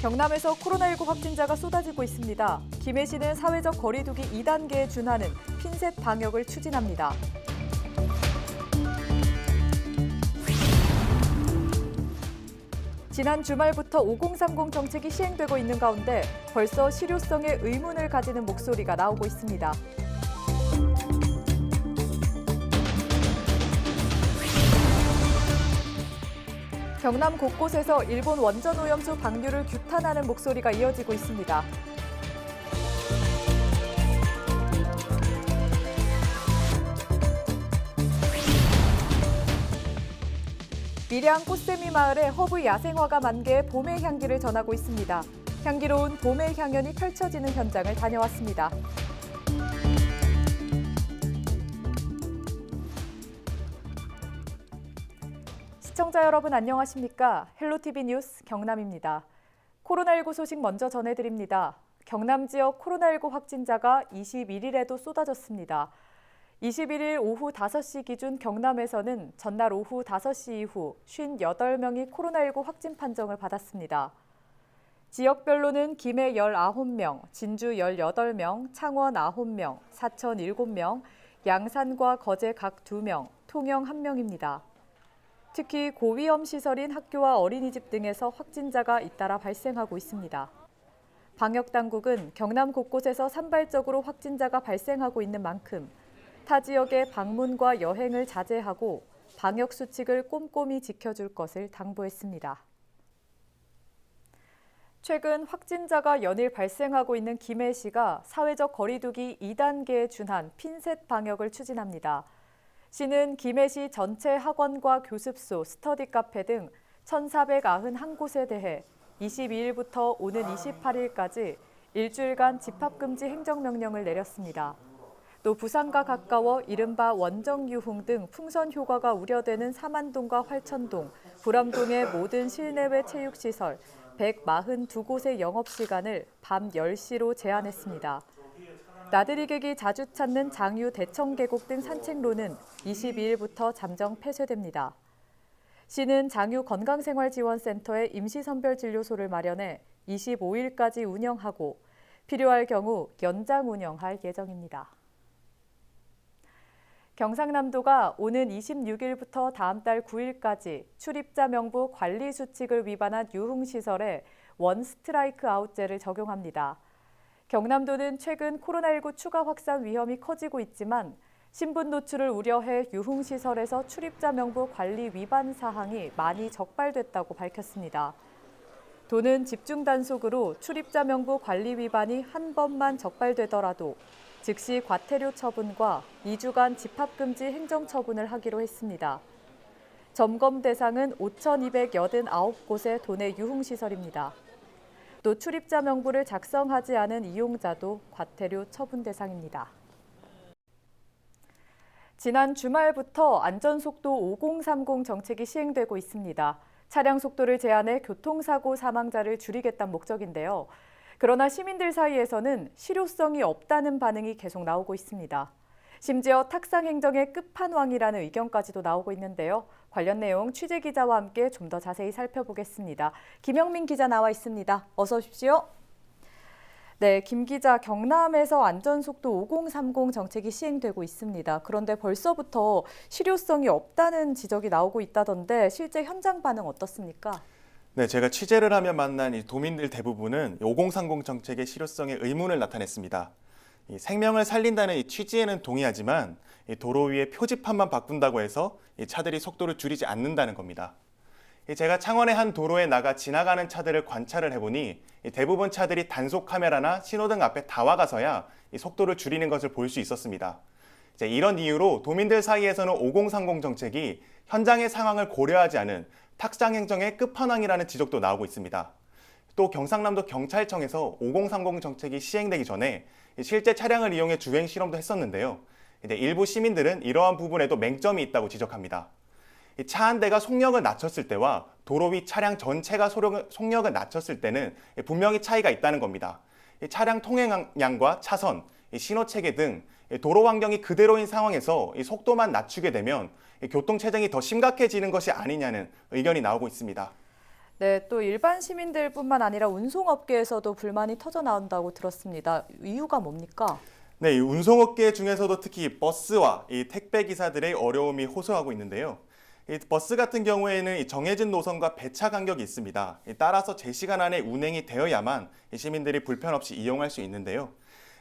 경남에서 코로나19 확진자가 쏟아지고 있습니다. 김해시는 사회적 거리두기 2단계에 준하는 핀셋 방역을 추진합니다. 지난 주말부터 5030 정책이 시행되고 있는 가운데 벌써 실효성에 의문을 가지는 목소리가 나오고 있습니다. 경남 곳곳에서 일본 원전 오염수 방류를 규탄하는 목소리가 이어지고 있습니다. 밀양 꽃샘이 마을의 허브 야생화가 만개해 봄의 향기를 전하고 있습니다. 향기로운 봄의 향연이 펼쳐지는 현장을 다녀왔습니다. 시청자 여러분 안녕하십니까? 헬로티비 뉴스 경남입니다. 코로나19 소식 먼저 전해드립니다. 경남 지역 코로나19 확진자가 21일에도 쏟아졌습니다. 21일 오후 5시 기준 경남에서는 전날 오후 5시 이후 58명이 코로나19 확진 판정을 받았습니다. 지역별로는 김해 19명, 진주 18명, 창원 9명, 사천 7명, 양산과 거제 각 2명, 통영 1명입니다. 특히 고위험 시설인 학교와 어린이집 등에서 확진자가 잇따라 발생하고 있습니다. 방역당국은 경남 곳곳에서 산발적으로 확진자가 발생하고 있는 만큼 타 지역의 방문과 여행을 자제하고 방역수칙을 꼼꼼히 지켜줄 것을 당부했습니다. 최근 확진자가 연일 발생하고 있는 김해시가 사회적 거리두기 2단계에 준한 핀셋 방역을 추진합니다. 시는 김해시 전체 학원과 교습소, 스터디 카페 등 1,491곳에 대해 22일부터 오는 28일까지 일주일간 집합금지 행정명령을 내렸습니다. 또 부산과 가까워 이른바 원정유흥 등 풍선 효과가 우려되는 사만동과 활천동, 불암동의 모든 실내외 체육시설 142곳의 영업시간을 밤 10시로 제한했습니다. 나들이 객이 자주 찾는 장유 대청 계곡 등 산책로는 22일부터 잠정 폐쇄됩니다. 시는 장유 건강생활지원센터에 임시선별진료소를 마련해 25일까지 운영하고 필요할 경우 연장 운영할 예정입니다. 경상남도가 오는 26일부터 다음 달 9일까지 출입자 명부 관리 수칙을 위반한 유흥시설에 원 스트라이크 아웃제를 적용합니다. 경남도는 최근 코로나19 추가 확산 위험이 커지고 있지만 신분 노출을 우려해 유흥시설에서 출입자 명부 관리 위반 사항이 많이 적발됐다고 밝혔습니다. 도는 집중 단속으로 출입자 명부 관리 위반이 한 번만 적발되더라도 즉시 과태료 처분과 2주간 집합금지 행정처분을 하기로 했습니다. 점검 대상은 5,289곳의 도내 유흥시설입니다. 또 출입자 명부를 작성하지 않은 이용자도 과태료 처분 대상입니다. 지난 주말부터 안전속도 5030 정책이 시행되고 있습니다. 차량 속도를 제한해 교통사고 사망자를 줄이겠다는 목적인데요. 그러나 시민들 사이에서는 실효성이 없다는 반응이 계속 나오고 있습니다. 심지어 탁상 행정의 끝판왕이라는 의견까지도 나오고 있는데요. 관련 내용 취재 기자와 함께 좀 더 자세히 살펴보겠습니다. 김영민 기자 나와 있습니다. 어서 오십시오. 네, 김 기자, 경남에서 안전속도 5030 정책이 시행되고 있습니다. 그런데 벌써부터 실효성이 없다는 지적이 나오고 있다던데 실제 현장 반응 어떻습니까? 네, 제가 취재를 하며 만난 이 도민들 대부분은 5030 정책의 실효성에 의문을 나타냈습니다. 이 생명을 살린다는 이 취지에는 동의하지만 이 도로 위에 표지판만 바꾼다고 해서 이 차들이 속도를 줄이지 않는다는 겁니다. 제가 창원의 한 도로에 나가 지나가는 차들을 관찰을 해보니 대부분 차들이 단속 카메라나 신호등 앞에 다 와가서야 이 속도를 줄이는 것을 볼 수 있었습니다. 이런 이유로 도민들 사이에서는 5030 정책이 현장의 상황을 고려하지 않은 탁상 행정의 끝판왕이라는 지적도 나오고 있습니다. 또 경상남도 경찰청에서 5030 정책이 시행되기 전에 실제 차량을 이용해 주행 실험도 했었는데요. 일부 시민들은 이러한 부분에도 맹점이 있다고 지적합니다. 차 한 대가 속력을 낮췄을 때와 도로 위 차량 전체가 속력을 낮췄을 때는 분명히 차이가 있다는 겁니다. 차량 통행량과 차선, 신호체계 등 도로 환경이 그대로인 상황에서 속도만 낮추게 되면 교통체증이 더 심각해지는 것이 아니냐는 의견이 나오고 있습니다. 네, 또 일반 시민들뿐만 아니라 운송업계에서도 불만이 터져 나온다고 들었습니다. 이유가 뭡니까? 네, 이 운송업계 중에서도 특히 버스와 이 택배 기사들의 어려움이 호소하고 있는데요. 이 버스 같은 경우에는 이 정해진 노선과 배차 간격이 있습니다. 따라서 제 시간 안에 운행이 되어야만 이 시민들이 불편 없이 이용할 수 있는데요.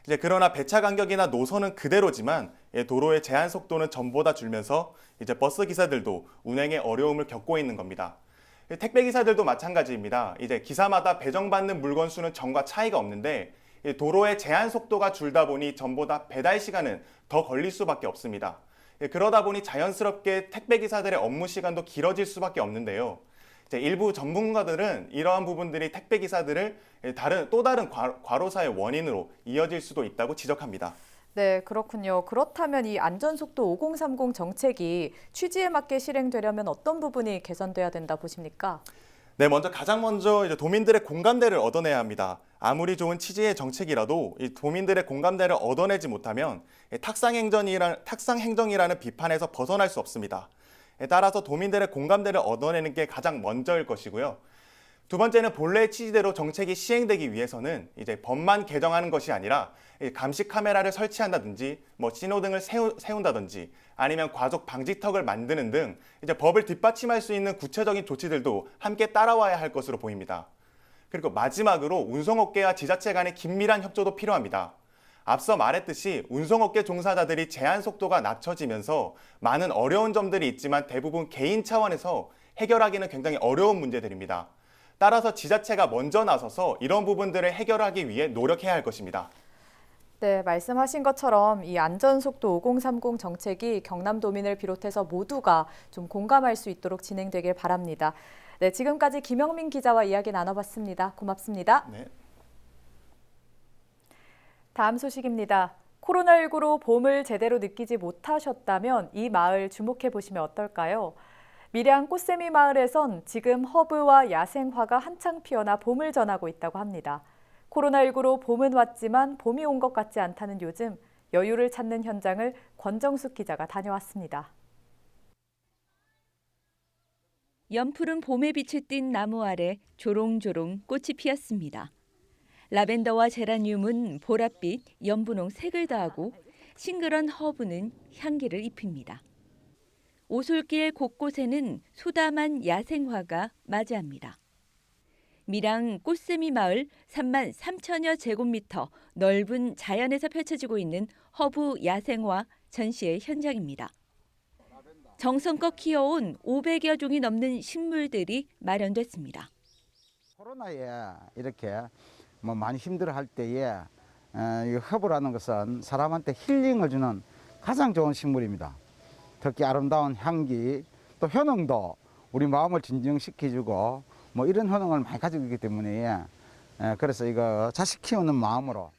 이제 그러나 배차 간격이나 노선은 그대로지만 도로의 제한 속도는 전보다 줄면서 이제 버스 기사들도 운행에 어려움을 겪고 있는 겁니다. 택배 기사들도 마찬가지입니다. 이제 기사마다 배정받는 물건 수는 전과 차이가 없는데 도로의 제한 속도가 줄다 보니 전보다 배달 시간은 더 걸릴 수밖에 없습니다. 그러다 보니 자연스럽게 택배 기사들의 업무 시간도 길어질 수밖에 없는데요. 이제 일부 전문가들은 이러한 부분들이 택배 기사들을 또 다른 과로사의 원인으로 이어질 수도 있다고 지적합니다. 네, 그렇군요. 그렇다면 이 안전속도 5030 정책이 취지에 맞게 실행되려면 어떤 부분이 개선돼야 된다 보십니까? 네, 가장 먼저 이제 도민들의 공감대를 얻어내야 합니다. 아무리 좋은 취지의 정책이라도 이 도민들의 공감대를 얻어내지 못하면 탁상 행정이라는 비판에서 벗어날 수 없습니다. 따라서 도민들의 공감대를 얻어내는 게 가장 먼저일 것이고요. 두 번째는 본래의 취지대로 정책이 시행되기 위해서는 이제 법만 개정하는 것이 아니라 감시 카메라를 설치한다든지 신호등을 세운다든지 아니면 과속 방지턱을 만드는 등 이제 법을 뒷받침할 수 있는 구체적인 조치들도 함께 따라와야 할 것으로 보입니다. 그리고 마지막으로 운송업계와 지자체 간의 긴밀한 협조도 필요합니다. 앞서 말했듯이 운송업계 종사자들이 제한 속도가 낮춰지면서 많은 어려운 점들이 있지만 대부분 개인 차원에서 해결하기는 굉장히 어려운 문제들입니다. 따라서 지자체가 먼저 나서서 이런 부분들을 해결하기 위해 노력해야 할 것입니다. 네, 말씀하신 것처럼 이 안전속도 5030 정책이 경남도민을 비롯해서 모두가 좀 공감할 수 있도록 진행되길 바랍니다. 네, 지금까지 김영민 기자와 이야기 나눠봤습니다. 고맙습니다. 네. 다음 소식입니다. 코로나19로 봄을 제대로 느끼지 못하셨다면 이 마을 주목해 보시면 어떨까요? 밀양 꽃샘이 마을에선 지금 허브와 야생화가 한창 피어나 봄을 전하고 있다고 합니다. 코로나19로 봄은 왔지만 봄이 온 것 같지 않다는 요즘 여유를 찾는 현장을 권정숙 기자가 다녀왔습니다. 연푸른 봄의 빛을 띤 나무 아래 조롱조롱 꽃이 피었습니다. 라벤더와 제라늄은 보랏빛, 연분홍 색을 더하고 싱그런 허브는 향기를 입힙니다. 오솔길 곳곳에는 소담한 야생화가 맞이합니다. 밀양 꽃샘이 마을 3만 3천여 제곱미터 넓은 자연에서 펼쳐지고 있는 허브 야생화 전시의 현장입니다. 정성껏 키워온 500여 종이 넘는 식물들이 마련됐습니다. 코로나에 이렇게 많이 힘들어할 때에 이 허브라는 것은 사람한테 힐링을 주는 가장 좋은 식물입니다. 특히 아름다운 향기, 또 효능도 우리 마음을 진정시켜주고 이런 효능을 많이 가지고 있기 때문에 그래서 이거 자식 키우는 마음으로.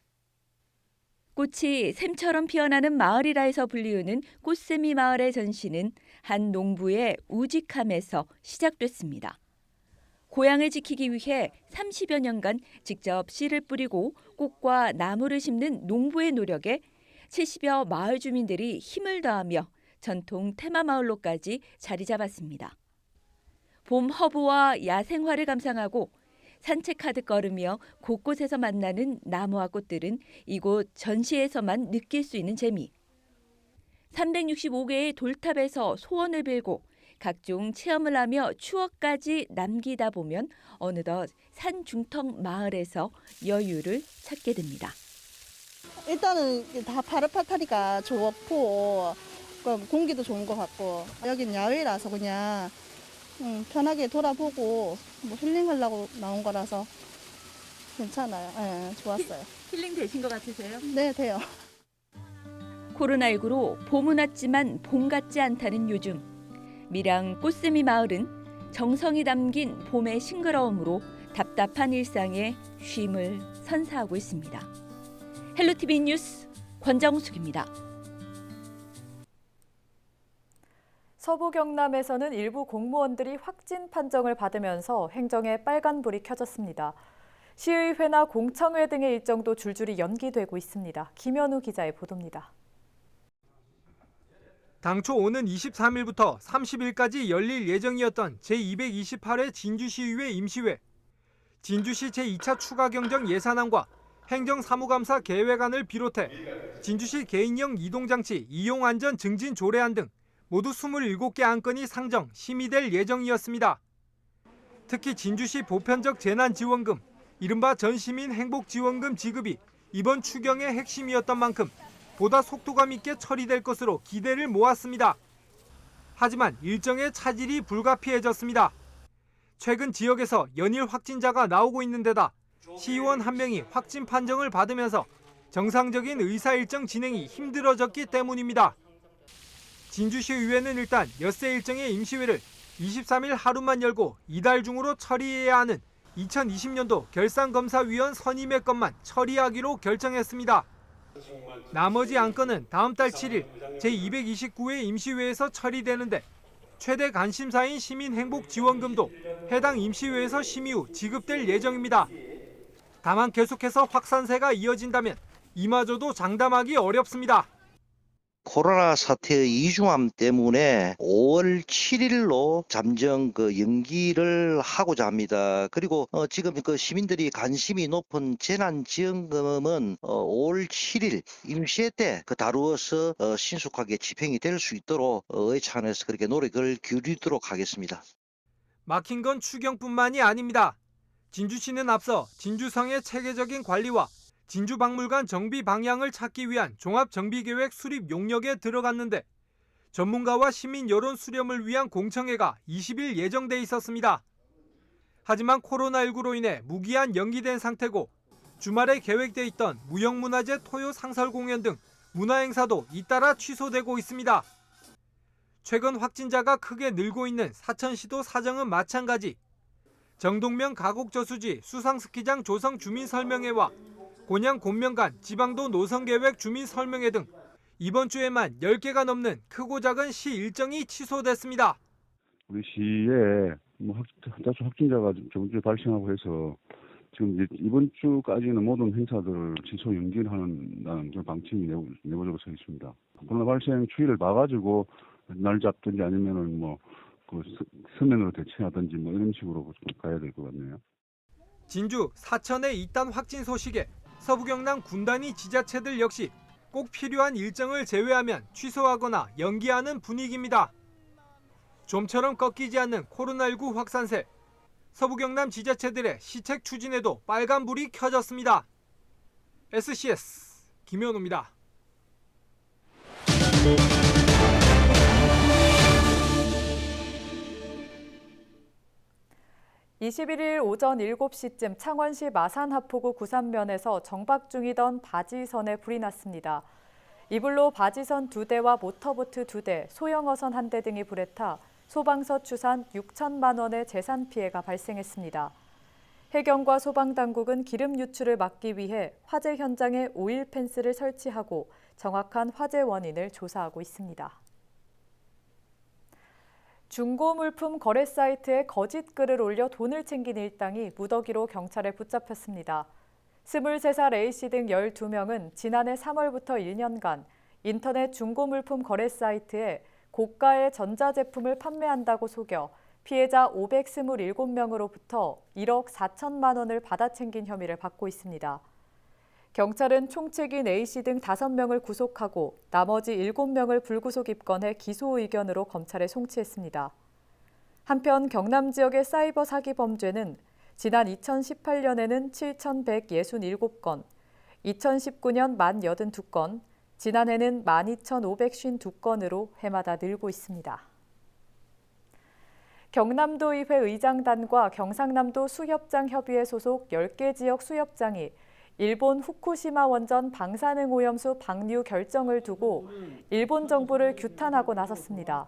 꽃이 샘처럼 피어나는 마을이라 해서 불리우는 꽃샘이 마을의 전시는 한 농부의 우직함에서 시작됐습니다. 고향을 지키기 위해 30여 년간 직접 씨를 뿌리고 꽃과 나무를 심는 농부의 노력에 70여 마을 주민들이 힘을 더하며 전통 테마마을로까지 자리 잡았습니다. 봄 허브와 야생화를 감상하고 산책하듯 걸으며 곳곳에서 만나는 나무와 꽃들은 이곳 전시에서만 느낄 수 있는 재미. 365개의 돌탑에서 소원을 빌고 각종 체험을 하며 추억까지 남기다 보면 어느덧 산중턱 마을에서 여유를 찾게 됩니다. 일단은 다 파릇파릇하니까 좋고 공기도 좋은 것 같고 여긴 야외라서 그냥 편하게 돌아보고 힐링하려고 나온 거라서 괜찮아요. 네, 좋았어요. 힐링 되신 것 같으세요? 네, 돼요. 코로나19로 봄은 왔지만 봄 같지 않다는 요즘. 밀양 꽃샘이 마을은 정성이 담긴 봄의 싱그러움으로 답답한 일상에 쉼을 선사하고 있습니다. 헬로티비 뉴스 권정숙입니다. 서부 경남에서는 일부 공무원들이 확진 판정을 받으면서 행정에 빨간불이 켜졌습니다. 시의회나 공청회 등의 일정도 줄줄이 연기되고 있습니다. 김현우 기자의 보도입니다. 당초 오는 23일부터 30일까지 열릴 예정이었던 제228회 진주시의회 임시회. 진주시 제2차 추가경정 예산안과 행정사무감사 계획안을 비롯해 진주시 개인형 이동장치 이용안전 증진 조례안 등 모두 27개 안건이 상정, 심의될 예정이었습니다. 특히 진주시 보편적 재난지원금, 이른바 전시민 행복지원금 지급이 이번 추경의 핵심이었던 만큼 보다 속도감 있게 처리될 것으로 기대를 모았습니다. 하지만 일정의 차질이 불가피해졌습니다. 최근 지역에서 연일 확진자가 나오고 있는 데다 시의원 한 명이 확진 판정을 받으면서 정상적인 의사일정 진행이 힘들어졌기 때문입니다. 진주시의회는 일단 엿새 일정의 임시회를 23일 하루만 열고 이달 중으로 처리해야 하는 2020년도 결산검사위원 선임의 것만 처리하기로 결정했습니다. 나머지 안건은 다음 달 7일 제229회 임시회에서 처리되는데 최대 관심사인 시민행복지원금도 해당 임시회에서 심의 후 지급될 예정입니다. 다만 계속해서 확산세가 이어진다면 이마저도 장담하기 어렵습니다. 코로나 사태의 이중함 때문에 5월 7일로 잠정 연기를 하고자 합니다. 그리고 지금 시민들이 관심이 높은 재난지원금은 5월 7일 임시회 때 다루어서 신속하게 집행이 될 수 있도록 차원에서 그렇게 노력을 기울이도록 하겠습니다. 막힌 건 추경뿐만이 아닙니다. 진주시는 앞서 진주성의 체계적인 관리와 진주박물관 정비 방향을 찾기 위한 종합정비계획 수립 용역에 들어갔는데 전문가와 시민 여론 수렴을 위한 공청회가 20일 예정돼 있었습니다. 하지만 코로나19로 인해 무기한 연기된 상태고 주말에 계획돼 있던 무형문화재 토요 상설 공연 등 문화행사도 잇따라 취소되고 있습니다. 최근 확진자가 크게 늘고 있는 사천시도 사정은 마찬가지. 정동면 가곡저수지 수상스키장 조성 주민설명회와 곤양 곤면간 지방도 노선계획 주민설명회 등 이번 주에만 10개가 넘는 크고 작은 시 일정이 취소됐습니다. 우리 시에 다수 확진자가 저번 주에 발생하고 해서 지금 이번 주까지는 모든 행사들을 취소 연기를 하는 그런 방침이 내부적으로 서 있습니다. 코로나 발생 추이를 봐가지고 날 잡든지 아니면은 서면으로 대체하든지 이런 식으로 가야 될 것 같네요. 진주, 사천의 잇단 확진 소식에 서부 경남 군단위 지자체들 역시 꼭 필요한 일정을 제외하면 취소하거나 연기하는 분위기입니다. 좀처럼 꺾이지 않는 코로나19 확산세. 서부 경남 지자체들의 시책 추진에도 빨간불이 켜졌습니다. SCS 김현우입니다. 21일 오전 7시쯤 창원시 마산하포구 구산면에서 정박 중이던 바지선에 불이 났습니다. 이 불로 바지선 2대와 모터보트 2대, 소형어선 1대 등이 불에 타 소방서 추산 6천만 원의 재산 피해가 발생했습니다. 해경과 소방당국은 기름 유출을 막기 위해 화재 현장에 오일 펜스를 설치하고 정확한 화재 원인을 조사하고 있습니다. 중고 물품 거래 사이트에 거짓 글을 올려 돈을 챙긴 일당이 무더기로 경찰에 붙잡혔습니다. 23살 A씨 등 12명은 지난해 3월부터 1년간 인터넷 중고 물품 거래 사이트에 고가의 전자제품을 판매한다고 속여 피해자 527명으로부터 1억 4천만 원을 받아 챙긴 혐의를 받고 있습니다. 경찰은 총책인 A씨 등 5명을 구속하고 나머지 7명을 불구속 입건해 기소 의견으로 검찰에 송치했습니다. 한편 경남 지역의 사이버 사기 범죄는 지난 2018년에는 7,167건, 2019년 1,082건, 지난해는 12,552건으로 해마다 늘고 있습니다. 경남도의회 의장단과 경상남도 수협장 협의회 소속 10개 지역 수협장이 일본 후쿠시마 원전 방사능 오염수 방류 결정을 두고 일본 정부를 규탄하고 나섰습니다.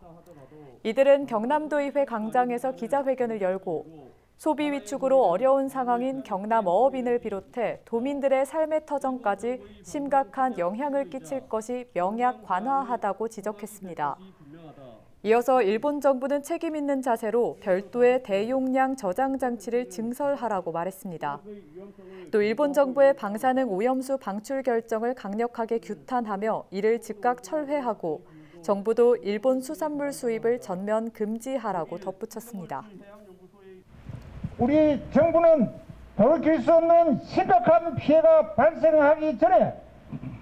이들은 경남도의회 광장에서 기자회견을 열고 소비 위축으로 어려운 상황인 경남 어업인을 비롯해 도민들의 삶의 터전까지 심각한 영향을 끼칠 것이 명약관화하다고 지적했습니다. 이어서 일본 정부는 책임 있는 자세로 별도의 대용량 저장 장치를 증설하라고 말했습니다. 또 일본 정부의 방사능 오염수 방출 결정을 강력하게 규탄하며 이를 즉각 철회하고 정부도 일본 수산물 수입을 전면 금지하라고 덧붙였습니다. 우리 정부는 돌이킬 수 없는 심각한 피해가 발생하기 전에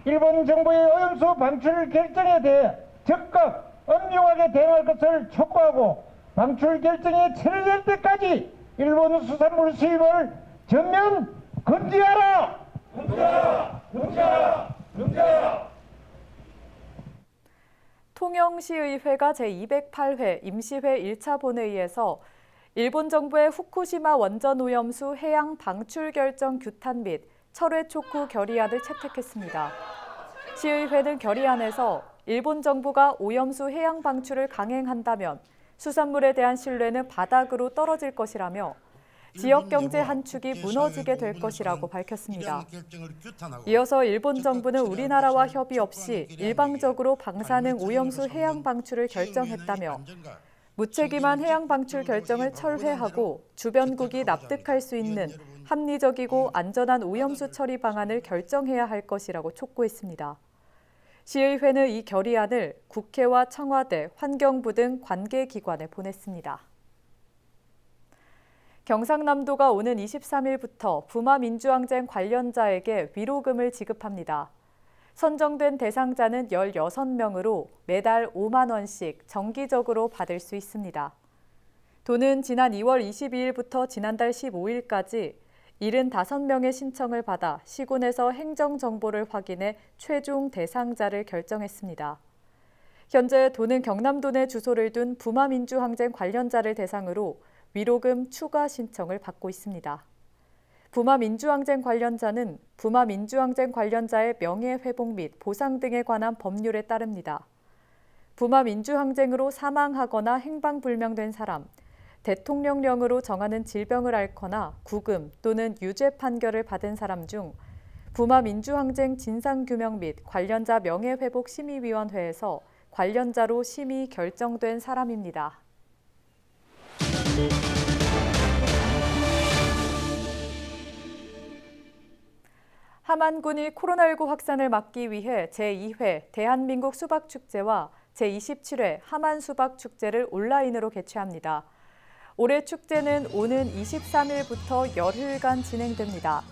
일본 정부의 오염수 방출 결정에 대해 즉각 엄중하게 대응할 것을 촉구하고 방출 결정이 체결될 때까지 일본 수산물 수입을 전면 금지하라! 금지하라! 금지하라! 금지하라! 통영시의회가 제208회 임시회 1차 본회의에서 일본 정부의 후쿠시마 원전 오염수 해양 방출 결정 규탄 및 철회 촉구 결의안을 채택했습니다. 시의회는 결의안에서 일본 정부가 오염수 해양 방출을 강행한다면 수산물에 대한 신뢰는 바닥으로 떨어질 것이라며 지역 경제 한 축이 무너지게 될 것이라고 밝혔습니다. 이어서 일본 정부는 우리나라와 협의 없이 일방적으로 방사능 오염수 해양 방출을 결정했다며 무책임한 해양 방출 결정을 철회하고 주변국이 납득할 수 있는 합리적이고 안전한 오염수 처리 방안을 결정해야 할 것이라고 촉구했습니다. 시의회는 이 결의안을 국회와 청와대, 환경부 등 관계기관에 보냈습니다. 경상남도가 오는 23일부터 부마 민주항쟁 관련자에게 위로금을 지급합니다. 선정된 대상자는 16명으로 매달 5만 원씩 정기적으로 받을 수 있습니다. 도는 지난 2월 22일부터 지난달 15일까지 75명의 신청을 받아 시군에서 행정정보를 확인해 최종 대상자를 결정했습니다. 현재 도는 경남도 내 주소를 둔 부마 민주항쟁 관련자를 대상으로 위로금 추가 신청을 받고 있습니다. 부마 민주항쟁 관련자는 부마 민주항쟁 관련자의 명예회복 및 보상 등에 관한 법률에 따릅니다. 부마 민주항쟁으로 사망하거나 행방불명된 사람, 대통령령으로 정하는 질병을 앓거나 구금 또는 유죄 판결을 받은 사람 중 부마 민주항쟁 진상규명 및 관련자 명예회복 심의위원회에서 관련자로 심의 결정된 사람입니다. 함안군이 코로나19 확산을 막기 위해 제2회 대한민국 수박축제와 제27회 함안수박축제를 온라인으로 개최합니다. 올해 축제는 오는 23일부터 열흘간 진행됩니다.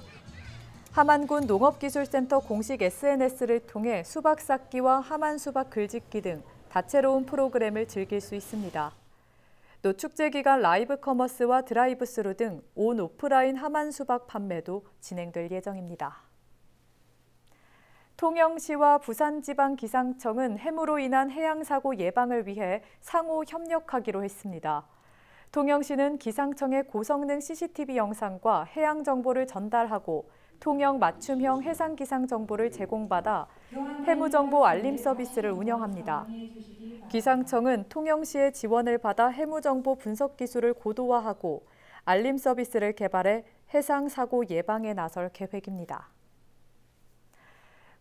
함안군 농업기술센터 공식 SNS를 통해 수박 쌓기와 함안수박 글짓기 등 다채로운 프로그램을 즐길 수 있습니다. 또 축제 기간 라이브 커머스와 드라이브스루 등 온 오프라인 함안수박 판매도 진행될 예정입니다. 통영시와 부산지방기상청은 해무로 인한 해양사고 예방을 위해 상호 협력하기로 했습니다. 통영시는 기상청의 고성능 CCTV 영상과 해양 정보를 전달하고 통영 맞춤형 해상 기상 정보를 제공받아 해무 정보 알림 서비스를 운영합니다. 기상청은 통영시의 지원을 받아 해무 정보 분석 기술을 고도화하고 알림 서비스를 개발해 해상 사고 예방에 나설 계획입니다.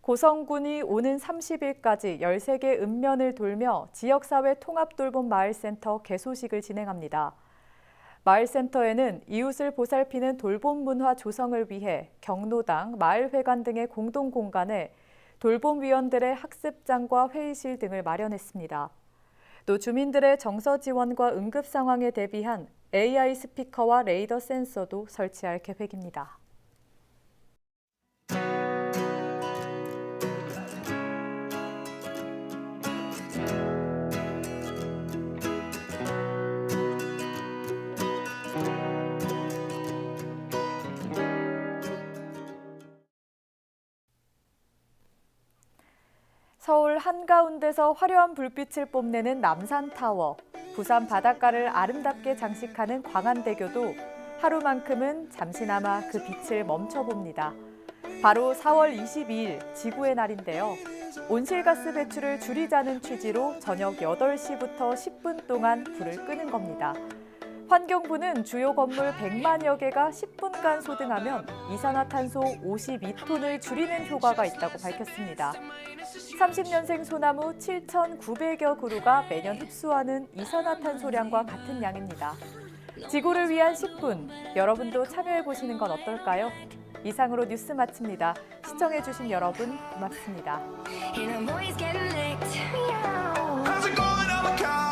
고성군이 오는 30일까지 13개 읍면을 돌며 지역사회 통합돌봄 마을센터 개소식을 진행합니다. 마을센터에는 이웃을 보살피는 돌봄 문화 조성을 위해 경로당, 마을회관 등의 공동공간에 돌봄위원들의 학습장과 회의실 등을 마련했습니다. 또 주민들의 정서 지원과 응급 상황에 대비한 AI 스피커와 레이더 센서도 설치할 계획입니다. 서울 한가운데서 화려한 불빛을 뽐내는 남산타워, 부산 바닷가를 아름답게 장식하는 광안대교도 하루만큼은 잠시나마 그 빛을 멈춰봅니다. 바로 4월 22일 지구의 날인데요. 온실가스 배출을 줄이자는 취지로 저녁 8시부터 10분 동안 불을 끄는 겁니다. 환경부는 주요 건물 100만여 개가 10분간 소등하면 이산화탄소 52톤을 줄이는 효과가 있다고 밝혔습니다. 30년생 소나무 7,900여 그루가 매년 흡수하는 이산화탄소량과 같은 양입니다. 지구를 위한 10분, 여러분도 참여해보시는 건 어떨까요? 이상으로 뉴스 마칩니다. 시청해주신 여러분 고맙습니다. And I'm always getting licked. How's it going? I'm a cop.